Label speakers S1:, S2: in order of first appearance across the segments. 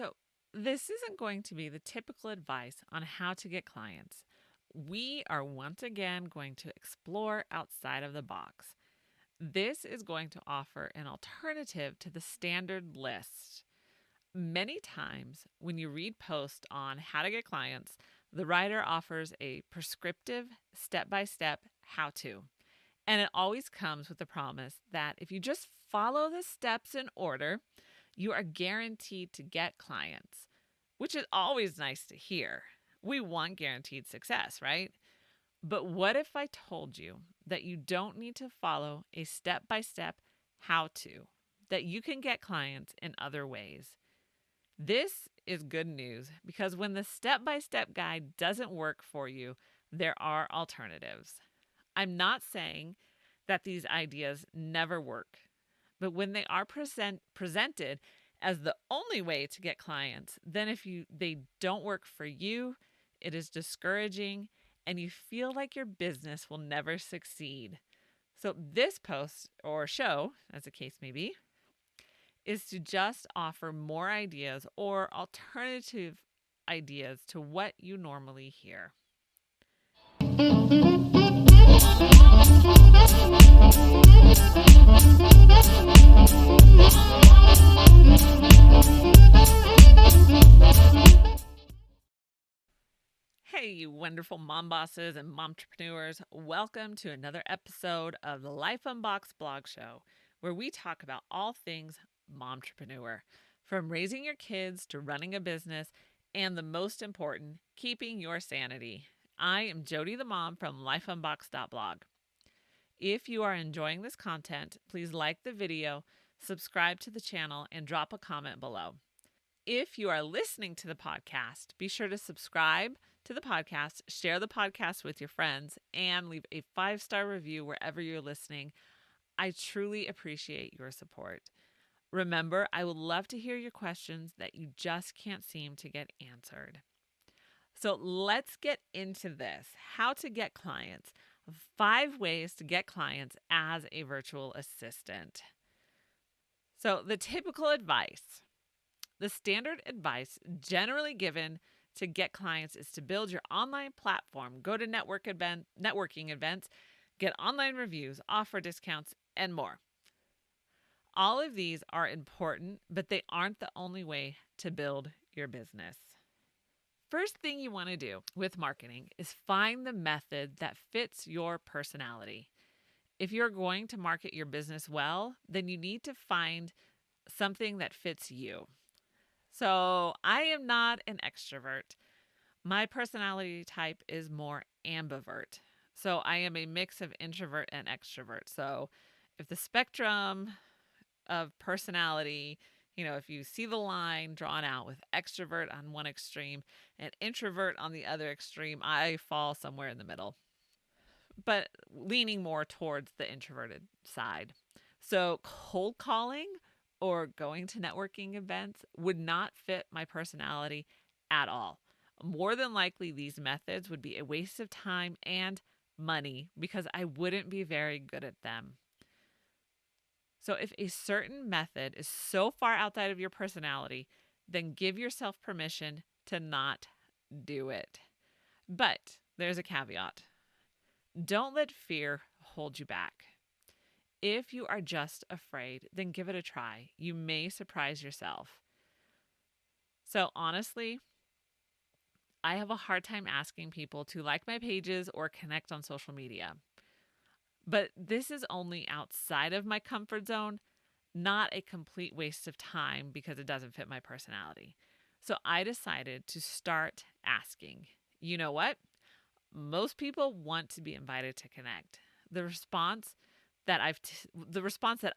S1: So, this isn't going to be the typical advice on how to get clients. We are once again going to explore outside of the box. This is going to offer an alternative to the standard list. Many times, when you read posts on how to get clients, the writer offers a prescriptive, step by step how to. And it always comes with the promise that if you just follow the steps in order, you are guaranteed to get clients, which is always nice to hear. We want guaranteed success, right? But what if I told you that you don't need to follow a step by step how to, that you can get clients in other ways? This is good news because when the step by step guide doesn't work for you, there are alternatives. I'm not saying that these ideas never work, but when they are presented as the only way to get clients, then if they don't work for you, it is discouraging and you feel like your business will never succeed. So this post or show, as the case may be, is to just offer more ideas or alternative ideas to what you normally hear. Hey, you wonderful mom bosses and momtrepreneurs. Welcome to another episode of the Life Unboxed blog show, where we talk about all things momtrepreneur, from raising your kids to running a business, and the most important, keeping your sanity. I am JODIE the mom from lifeunboxed.blog. If you are enjoying this content, please like the video, subscribe to the channel, and drop a comment below. If you are listening to the podcast, be sure to subscribe to the podcast, share the podcast with your friends, and leave a 5-star review wherever you're listening. I truly appreciate your support. Remember, I would love to hear your questions that you just can't seem to get answered. So let's get into this. How to get clients. 5 ways to get clients as a virtual assistant. So the typical advice. The standard advice generally given to get clients is to build your online platform, go to networking events, get online reviews, offer discounts, and more. All of these are important, but they aren't the only way to build your business. First thing you want to do with marketing is find the method that fits your personality. If you're going to market your business well, then you need to find something that fits you. So I am not an extrovert. My personality type is more ambivert. So I am a mix of introvert and extrovert. So if the spectrum of personality, if you see the line drawn out with extrovert on one extreme and introvert on the other extreme, I fall somewhere in the middle, but leaning more towards the introverted side. So cold calling or going to networking events would not fit my personality at all. More than likely, these methods would be a waste of time and money because I wouldn't be very good at them. So if a certain method is so far outside of your personality, then give yourself permission to not do it. But there's a caveat. Don't let fear hold you back. If you are just afraid, then give it a try. You may surprise yourself. So honestly, I have a hard time asking people to like my pages or connect on social media. But this is only outside of my comfort zone, not a complete waste of time because it doesn't fit my personality. So I decided to start asking. You know what? Most people want to be invited to connect. The response that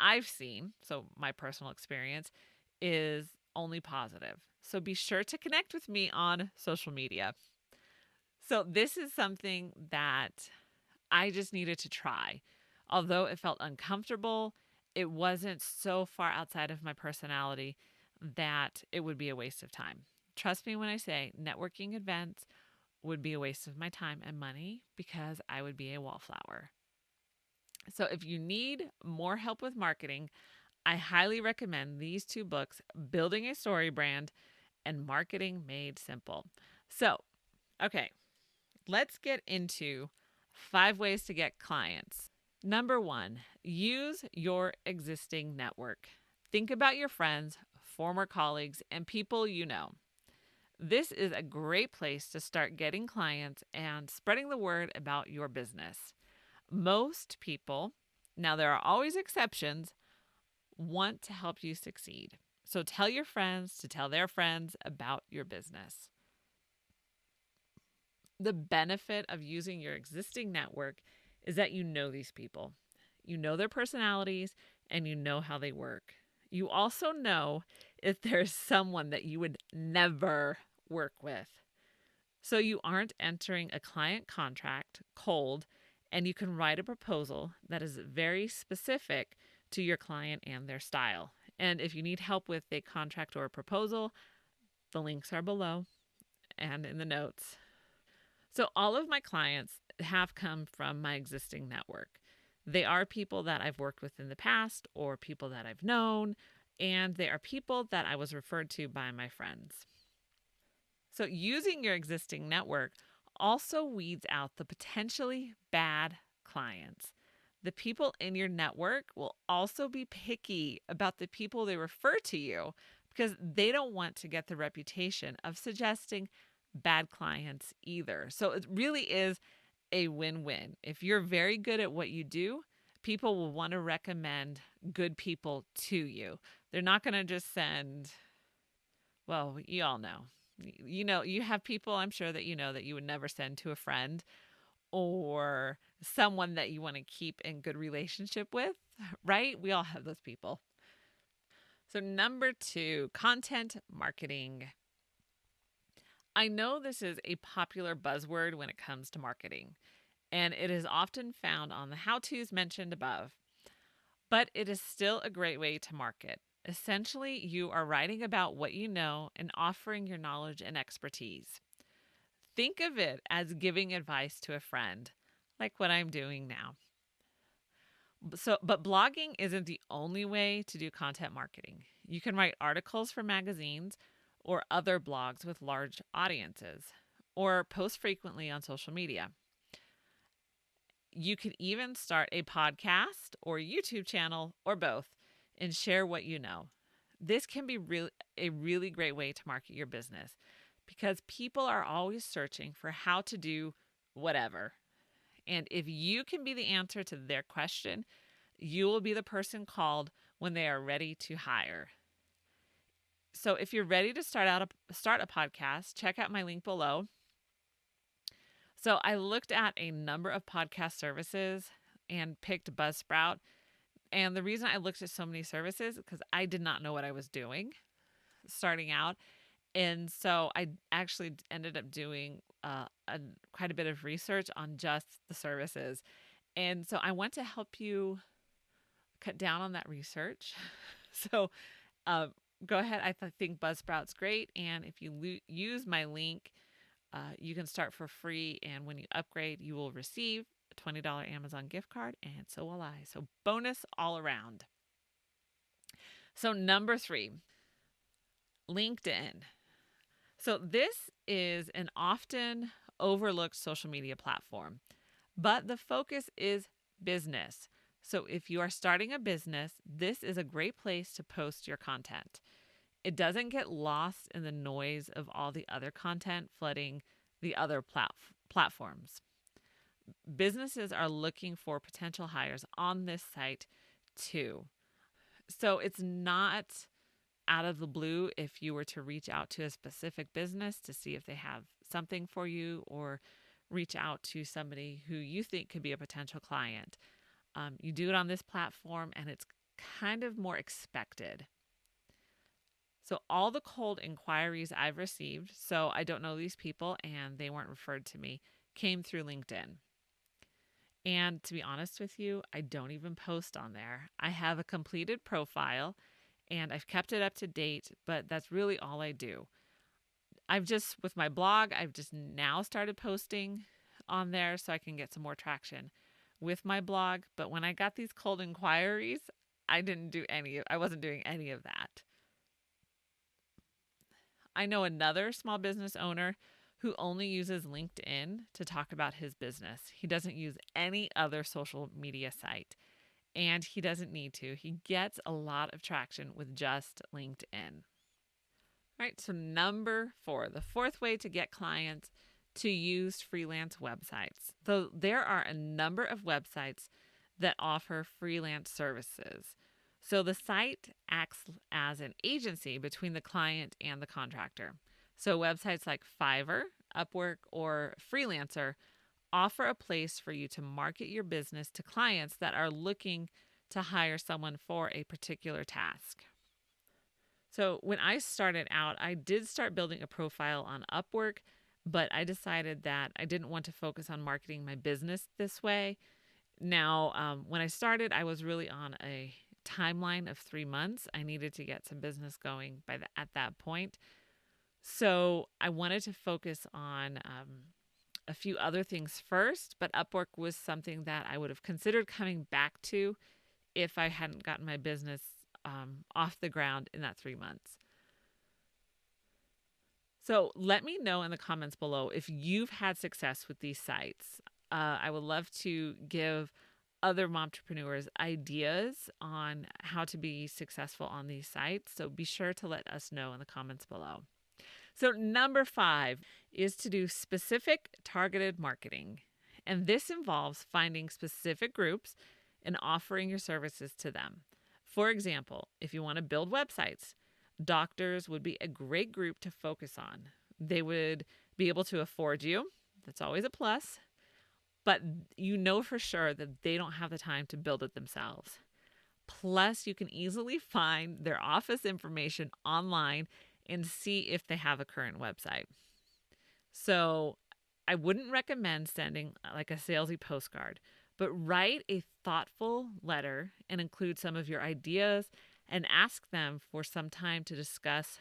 S1: I've seen, so my personal experience, is only positive. So be sure to connect with me on social media. So this is something that I just needed to try. Although it felt uncomfortable, it wasn't so far outside of my personality that it would be a waste of time. Trust me when I say networking events would be a waste of my time and money because I would be a wallflower. So if you need more help with marketing, I highly recommend these 2 books, Building a Story Brand and marketing made simple. So, okay, let's get into 5 ways to get clients. Number 1, use your existing network. Think about your friends, former colleagues, and people you know. This is a great place to start getting clients and spreading the word about your business. Most people, now there are always exceptions, want to help you succeed. So tell your friends to tell their friends about your business. The benefit of using your existing network is that you know these people. You know their personalities and you know how they work. You also know if there's someone that you would never work with. So you aren't entering a client contract cold, and you can write a proposal that is very specific to your client and their style. And if you need help with a contract or a proposal, the links are below and in the notes. So all of my clients have come from my existing network. They are people that I've worked with in the past or people that I've known, and they are people that I was referred to by my friends. So using your existing network also weeds out the potentially bad clients. The people in your network will also be picky about the people they refer to you because they don't want to get the reputation of suggesting bad clients either. So it really is a win-win. If you're very good at what you do, people will want to recommend good people to you. They're not going to just send, well, you all know. You know, you have people I'm sure that you know that you would never send to a friend or someone that you want to keep in good relationship with, right? We all have those people. So number 2, content marketing. I know this is a popular buzzword when it comes to marketing, and it is often found on the how-tos mentioned above, but it is still a great way to market. Essentially, you are writing about what you know and offering your knowledge and expertise. Think of it as giving advice to a friend, like what I'm doing now. But blogging isn't the only way to do content marketing. You can write articles for magazines or other blogs with large audiences, or post frequently on social media. You could even start a podcast or YouTube channel or both and share what you know. This can be a really great way to market your business because people are always searching for how to do whatever. And if you can be the answer to their question, you will be the person called when they are ready to hire. So if you're ready to start a podcast, check out my link below. So I looked at a number of podcast services and picked Buzzsprout. And the reason I looked at so many services is because I did not know what I was doing starting out. And so I actually ended up doing quite a bit of research on just the services. And so I want to help you cut down on that research. So go ahead. I think Buzzsprout's great. And if you use my link, you can start for free. And when you upgrade, you will receive a $20 Amazon gift card. And so will I. So bonus all around. So number 3, LinkedIn. So this is an often overlooked social media platform, but the focus is business. So if you are starting a business, this is a great place to post your content. It doesn't get lost in the noise of all the other content flooding the other platforms. Businesses are looking for potential hires on this site too. So it's not out of the blue if you were to reach out to a specific business to see if they have something for you or reach out to somebody who you think could be a potential client. You do it on this platform and it's kind of more expected. So all the cold inquiries I've received, so I don't know these people and they weren't referred to me, came through LinkedIn. And to be honest with you, I don't even post on there. I have a completed profile and I've kept it up to date, but that's really all I do. With my blog, I've just now started posting on there so I can get some more traction with my blog. But when I got these cold inquiries, I wasn't doing any of that. I know another small business owner who only uses LinkedIn to talk about his business. He doesn't use any other social media site, and he doesn't need to. He gets a lot of traction with just LinkedIn. All right, so number 4, the fourth way to get clients, to use freelance websites. So there are a number of websites that offer freelance services. So the site acts as an agency between the client and the contractor. So websites like Fiverr, Upwork, or Freelancer offer a place for you to market your business to clients that are looking to hire someone for a particular task. So when I started out, I did start building a profile on Upwork, but I decided that I didn't want to focus on marketing my business this way. Now, when I started, I was really on a timeline of 3 months. I needed to get some business going at that point. So I wanted to focus on a few other things first, but Upwork was something that I would have considered coming back to if I hadn't gotten my business off the ground in that 3 months. So let me know in the comments below if you've had success with these sites. I would love to give other momtrepreneurs ideas on how to be successful on these sites. So be sure to let us know in the comments below. So number 5 is to do specific targeted marketing. And this involves finding specific groups and offering your services to them. For example, if you want to build websites, doctors would be a great group to focus on. They would be able to afford you. That's always a plus. But you know for sure that they don't have the time to build it themselves. Plus, you can easily find their office information online and see if they have a current website. So I wouldn't recommend sending like a salesy postcard, but write a thoughtful letter and include some of your ideas and ask them for some time to discuss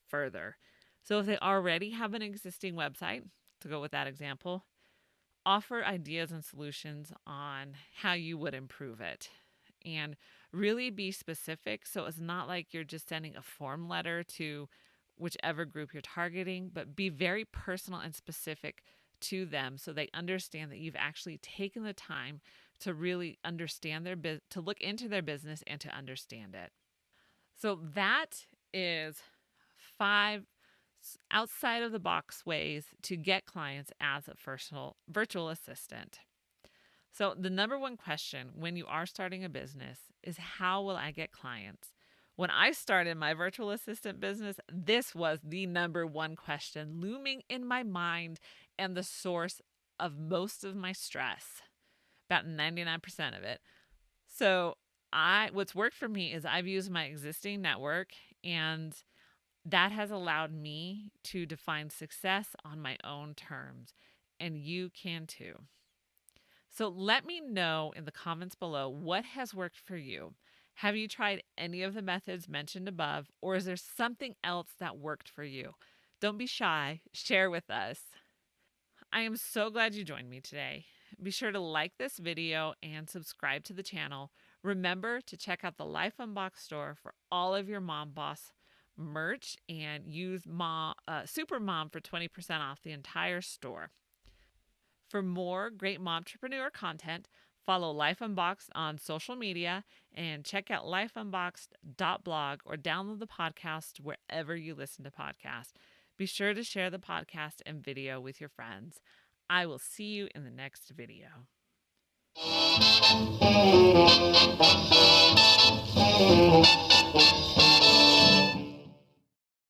S1: further. So if they already have an existing website, to go with that example, offer ideas and solutions on how you would improve it. And really be specific, so it's not like you're just sending a form letter to whichever group you're targeting, but be very personal and specific to them so they understand that you've actually taken the time to really understand to look into their business and to understand it. So that is 5 outside of the box ways to get clients as a virtual assistant. So the number one question when you are starting a business is, how will I get clients? When I started my virtual assistant business, this was the number one question looming in my mind and the source of most of my stress, about 99% of it. So what's worked for me is I've used my existing network, and that has allowed me to define success on my own terms, and you can too. So let me know in the comments below what has worked for you. Have you tried any of the methods mentioned above, or is there something else that worked for you? Don't be shy. Share with us. I am so glad you joined me today. Be sure to like this video and subscribe to the channel. Remember to check out the Life Unboxed store for all of your Mom Boss merch, and use Super Mom for 20% off the entire store. For more great momtrepreneur content, follow Life Unboxed on social media and check out lifeunboxed.blog or download the podcast wherever you listen to podcasts. Be sure to share the podcast and video with your friends. I will see you in the next video.